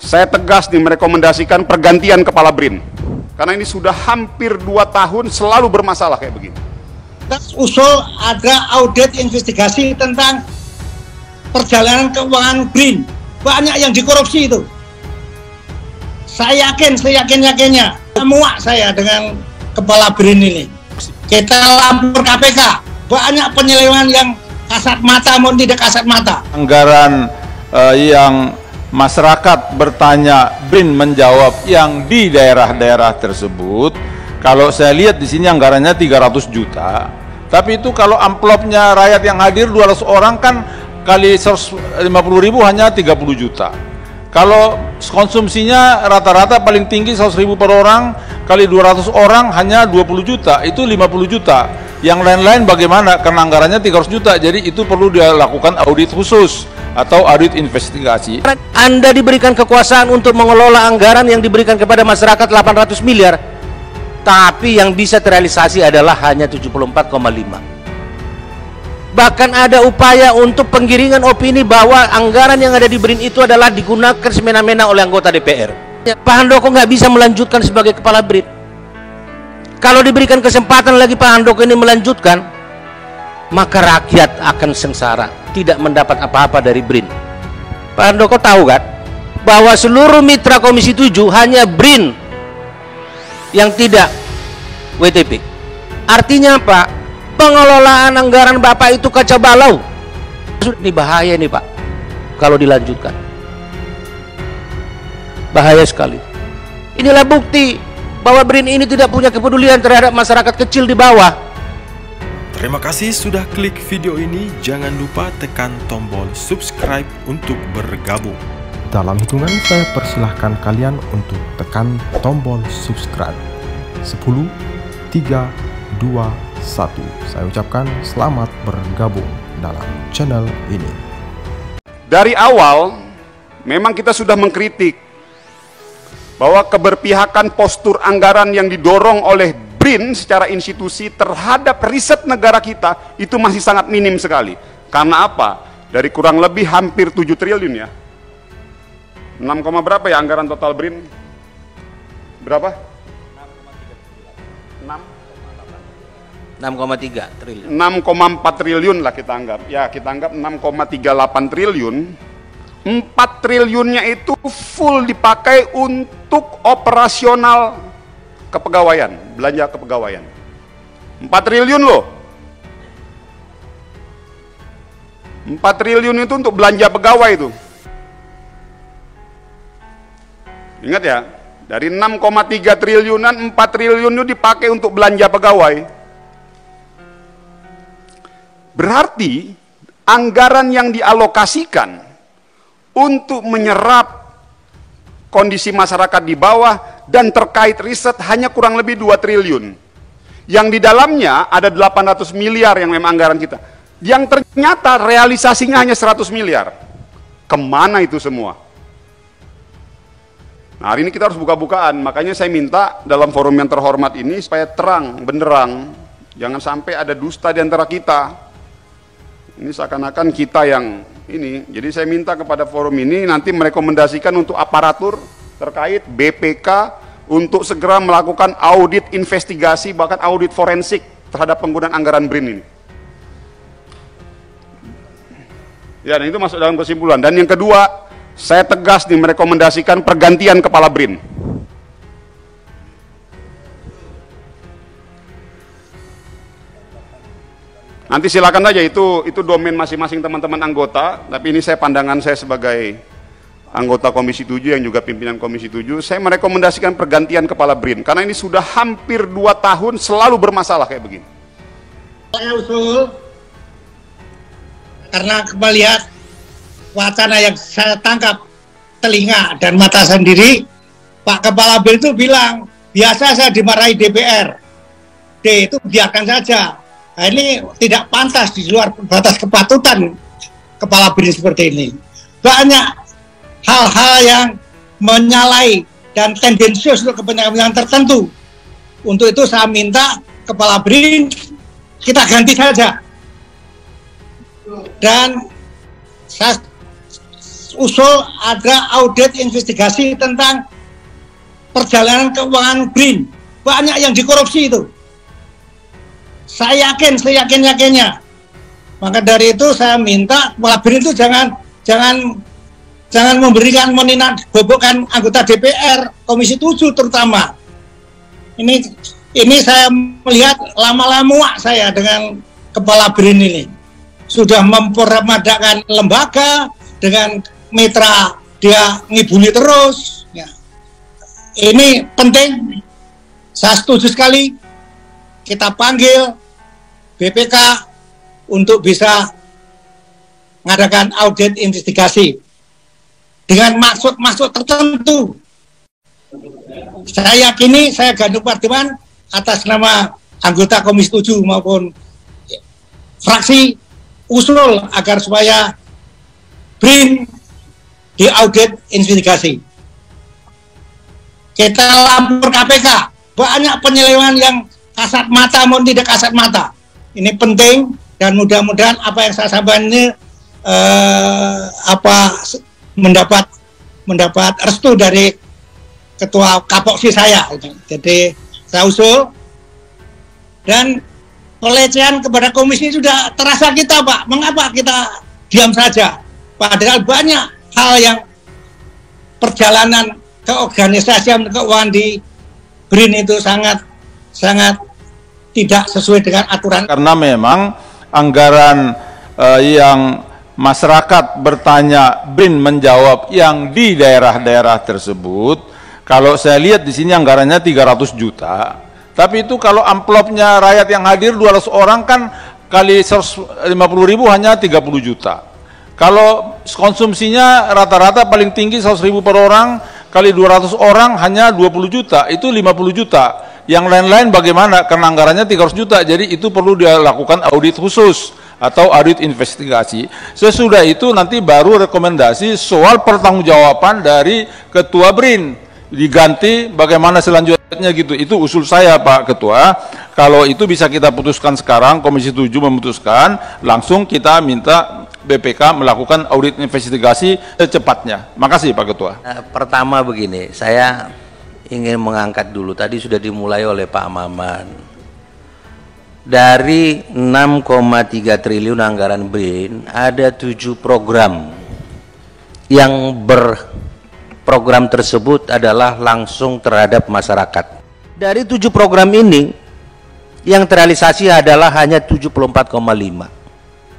Saya tegas nih merekomendasikan pergantian kepala BRIN. Karena ini sudah hampir 2 tahun selalu bermasalah kayak begini. Usul ada audit investigasi tentang perjalanan keuangan BRIN. Banyak yang dikorupsi itu. Saya yakin, seyakin-yakinnya. Muak saya dengan kepala BRIN ini. Kita lapor KPK. Banyak penyelewengan yang kasat mata maupun tidak kasat mata. Anggaran yang masyarakat bertanya, BRIN menjawab yang di daerah-daerah tersebut. Kalau saya lihat di sini anggarannya 300 juta. Tapi itu kalau amplopnya rakyat yang hadir 200 orang kan kali 150.000 hanya 30 juta. Kalau konsumsinya rata-rata paling tinggi 100.000 per orang kali 200 orang hanya 20 juta, itu 50 juta. Yang lain-lain bagaimana? Karena anggarannya 300 juta, jadi itu perlu dilakukan audit khusus atau audit investigasi. Anda diberikan kekuasaan untuk mengelola anggaran yang diberikan kepada masyarakat 800 miliar, tapi yang bisa terrealisasi adalah hanya 74,5. Bahkan ada upaya untuk penggiringan opini bahwa anggaran yang ada di BRIN itu adalah digunakan semena-mena oleh anggota DPR. Pak Handoko nggak bisa melanjutkan sebagai kepala BRIN. Kalau diberikan kesempatan lagi Pak Handoko ini melanjutkan, maka rakyat akan sengsara, tidak mendapat apa-apa dari BRIN. Pak Handoko tahu kan bahwa seluruh mitra Komisi 7 hanya BRIN yang tidak WTP. Artinya apa? Pengelolaan anggaran Bapak itu kacau balau. Ini bahaya nih Pak, kalau dilanjutkan. Bahaya sekali. Inilah bukti bahwa BRIN ini tidak punya kepedulian terhadap masyarakat kecil di bawah. Terima kasih sudah klik video ini. Jangan lupa tekan tombol subscribe untuk bergabung. Dalam hitungan saya persilahkan kalian untuk tekan tombol subscribe. 10, 3, 2, 1. Saya ucapkan selamat bergabung dalam channel ini. Dari awal memang kita sudah mengkritik bahwa keberpihakan postur anggaran yang didorong oleh BRIN secara institusi terhadap riset negara kita itu masih sangat minim sekali. Karena apa? Dari kurang lebih hampir 7 triliun ya. 6, berapa ya anggaran total BRIN? Berapa? 6,3 triliun. 6,4 triliun lah kita anggap. Ya, kita anggap 6,38 triliun. 4 triliunnya itu full dipakai untuk operasional kepegawaian, belanja kepegawaian. 4 triliun loh. 4 triliun itu untuk belanja pegawai itu. Ingat ya, dari 6,3 triliunan, 4 triliun itu dipakai untuk belanja pegawai. Berarti anggaran yang dialokasikan untuk menyerap kondisi masyarakat di bawah dan terkait riset hanya kurang lebih 2 triliun. Yang di dalamnya ada 800 miliar yang memang anggaran kita. Yang ternyata realisasinya hanya 100 miliar. Kemana itu semua? Nah, hari ini kita harus buka-bukaan. Makanya saya minta dalam forum yang terhormat ini supaya terang, benderang. Jangan sampai ada dusta di antara kita. Ini seakan-akan kita yang ini. Jadi saya minta kepada forum ini nanti merekomendasikan untuk aparatur terkait BPK untuk segera melakukan audit investigasi, bahkan audit forensik terhadap penggunaan anggaran BRIN ini. Ya, dan itu masuk dalam kesimpulan. Dan yang kedua, saya tegas nih merekomendasikan pergantian kepala BRIN. Nanti silakan aja, itu domain masing-masing teman-teman anggota, tapi ini pandangan saya sebagai anggota Komisi 7 yang juga pimpinan Komisi 7, saya merekomendasikan pergantian kepala BRIN karena ini sudah hampir 2 tahun selalu bermasalah kayak begini. Saya usul, karena melihat wacana yang saya tangkap telinga dan mata sendiri, Pak Kepala BRIN itu bilang, biasa saya dimarahi DPR, itu biarkan saja. Nah, ini tidak pantas di luar batas kepatutan Kepala BRIN seperti ini. Banyak hal-hal yang menyalahi dan tendensius untuk kepentingan tertentu. Untuk itu saya minta Kepala BRIN kita ganti saja. Dan saya usul ada audit investigasi tentang perjalanan keuangan BRIN. Banyak yang dikorupsi itu. Saya yakin-yakinnya. Maka dari itu saya minta kepala BRIN itu jangan memberikan bobokkan anggota DPR, Komisi 7 terutama. Ini saya melihat lama-lama saya dengan kepala BRIN ini. Sudah mempermadakan lembaga dengan mitra, dia ngibuli terus. Ya. Ini penting. Saya setuju sekali kita panggil BPK untuk bisa mengadakan audit investigasi dengan maksud tertentu. Saya yakini saya Gandum Pardiman atas nama anggota Komisi 7 maupun fraksi usul agar supaya BRIN diaudit investigasi. Kita lapor KPK. Banyak penyelewengan yang kasat mata maupun tidak kasat mata. Ini penting dan mudah-mudahan apa yang saya sampaikan ini mendapat restu dari ketua Kapoksi saya. Jadi saya usul dan pelecehan kepada komisi sudah terasa kita, Pak. Mengapa kita diam saja? Padahal banyak hal yang perjalanan keorganisasian keuangan di BRIN itu sangat tidak sesuai dengan aturan. Karena memang anggaran yang masyarakat bertanya, BRIN menjawab yang di daerah-daerah tersebut. Kalau saya lihat di sini anggarannya 300 juta. Tapi itu kalau amplopnya rakyat yang hadir 200 orang kan kali 150.000 hanya 30 juta. Kalau konsumsinya rata-rata paling tinggi 100.000 per orang, kali 200 orang hanya 20 juta, itu 50 juta. Yang lain-lain bagaimana? Karena anggarannya 300 juta, jadi itu perlu dilakukan audit khusus atau audit investigasi. Sesudah itu nanti baru rekomendasi soal pertanggungjawaban dari Ketua BRIN. Diganti bagaimana selanjutnya gitu. Itu usul saya, Pak Ketua. Kalau itu bisa kita putuskan sekarang, Komisi 7 memutuskan, langsung kita minta BPK melakukan audit investigasi secepatnya. Makasih Pak Ketua. Pertama begini, saya ingin mengangkat dulu, tadi sudah dimulai oleh Pak Maman. Dari 6,3 triliun anggaran BRIN, ada 7 program yang program tersebut adalah langsung terhadap masyarakat. Dari 7 program ini, yang terrealisasi adalah hanya 74,5.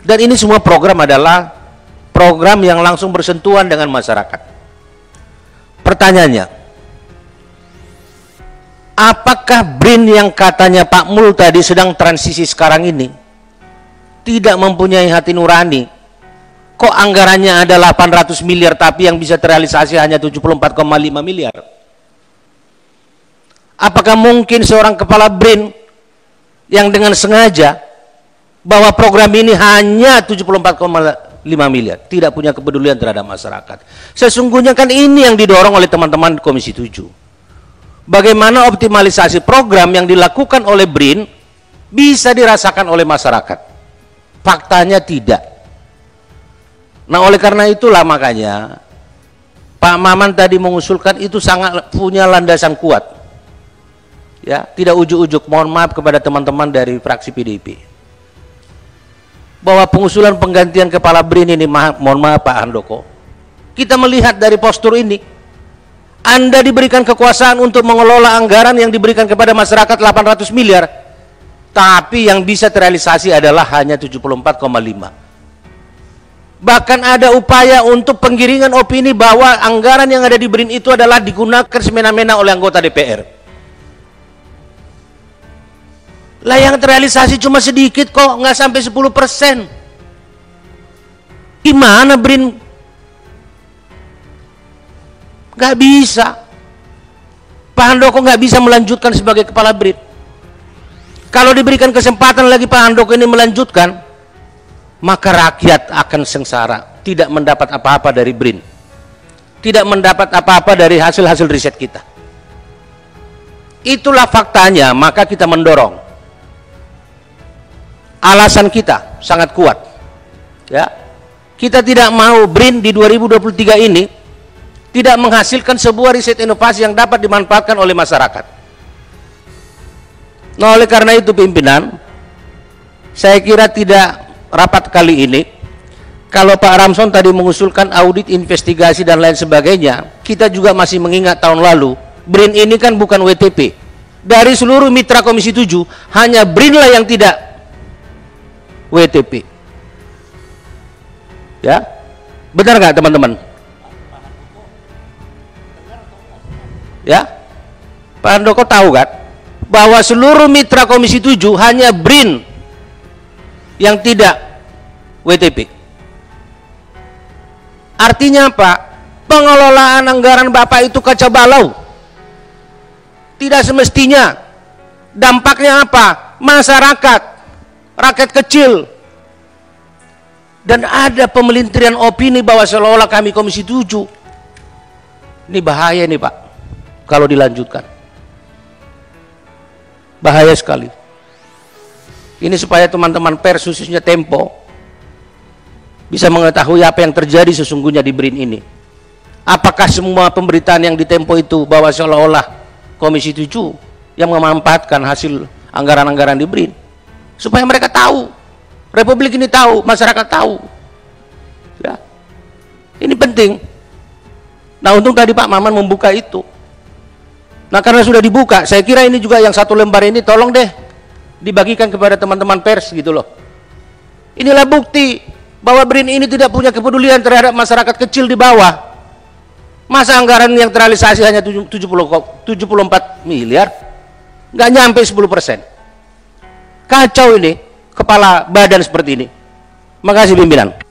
Dan ini semua program adalah program yang langsung bersentuhan dengan masyarakat. Pertanyaannya, apakah BRIN yang katanya Pak Mul tadi sedang transisi sekarang ini tidak mempunyai hati nurani? Kok anggarannya ada 800 miliar tapi yang bisa terrealisasi hanya 74,5 miliar? Apakah mungkin seorang kepala BRIN yang dengan sengaja bahwa program ini hanya 74,5 miliar, tidak punya kepedulian terhadap masyarakat? Sesungguhnya kan ini yang didorong oleh teman-teman Komisi 7. Bagaimana optimalisasi program yang dilakukan oleh BRIN bisa dirasakan oleh masyarakat? Faktanya tidak. Nah, oleh karena itulah makanya Pak Maman tadi mengusulkan itu sangat punya landasan kuat. Ya, tidak ujuk-ujuk. Mohon maaf kepada teman-teman dari fraksi PDIP. Bahwa pengusulan penggantian kepala BRIN ini, mohon maaf Pak Handoko, kita melihat dari postur ini, Anda diberikan kekuasaan untuk mengelola anggaran yang diberikan kepada masyarakat 800 miliar, tapi yang bisa terrealisasi adalah hanya 74,5. Bahkan ada upaya untuk penggiringan opini bahwa anggaran yang ada di BRIN itu adalah digunakan semena-mena oleh anggota DPR. Lah yang terrealisasi cuma sedikit kok, nggak sampai 10%. Gimana BRIN? Nggak bisa. Pak Handoko nggak bisa melanjutkan sebagai kepala BRIN. Kalau diberikan kesempatan lagi Pak Handoko ini melanjutkan, maka rakyat akan sengsara, tidak mendapat apa-apa dari BRIN, tidak mendapat apa-apa dari hasil-hasil riset kita. Itulah faktanya. Maka kita mendorong. Alasan kita sangat kuat, ya. kita tidak mau BRIN di 2023 ini tidak menghasilkan sebuah riset inovasi yang dapat dimanfaatkan oleh masyarakat. Nah, oleh karena itu pimpinan, saya kira tidak rapat kali ini, kalau Pak Ramson tadi mengusulkan audit, investigasi dan lain sebagainya, kita juga masih mengingat tahun lalu, BRIN ini kan bukan WTP. Dari seluruh mitra Komisi 7, hanya BRIN lah yang tidak WTP. Ya, benar nggak teman-teman? Ya, Pak Handoko tahu kan bahwa seluruh mitra Komisi 7 hanya BRIN yang tidak WTP. Artinya apa? Pengelolaan anggaran Bapak itu kacau balau. Tidak semestinya. Dampaknya apa? Masyarakat, rakyat kecil. Dan ada pemelintiran opini bahwa seolah-olah kami Komisi 7. Ini bahaya nih Pak, kalau dilanjutkan. Bahaya sekali. Ini supaya teman-teman pers, khususnya Tempo, bisa mengetahui apa yang terjadi sesungguhnya di BRIN ini. Apakah semua pemberitaan yang di Tempo itu bahwa seolah-olah Komisi 7 yang memanfaatkan hasil anggaran-anggaran di BRIN? Supaya mereka tahu, Republik ini tahu, masyarakat tahu. Ya. Ini penting. Nah, untung tadi Pak Maman membuka itu. Nah, karena sudah dibuka, saya kira ini juga yang satu lembar ini tolong deh dibagikan kepada teman-teman pers gitu loh. Inilah bukti bahwa BRIN ini tidak punya kepedulian terhadap masyarakat kecil di bawah. Masa anggaran yang terrealisasi hanya 74 miliar, nggak nyampe 10%. Kacau ini kepala badan seperti ini. Makasih pimpinan.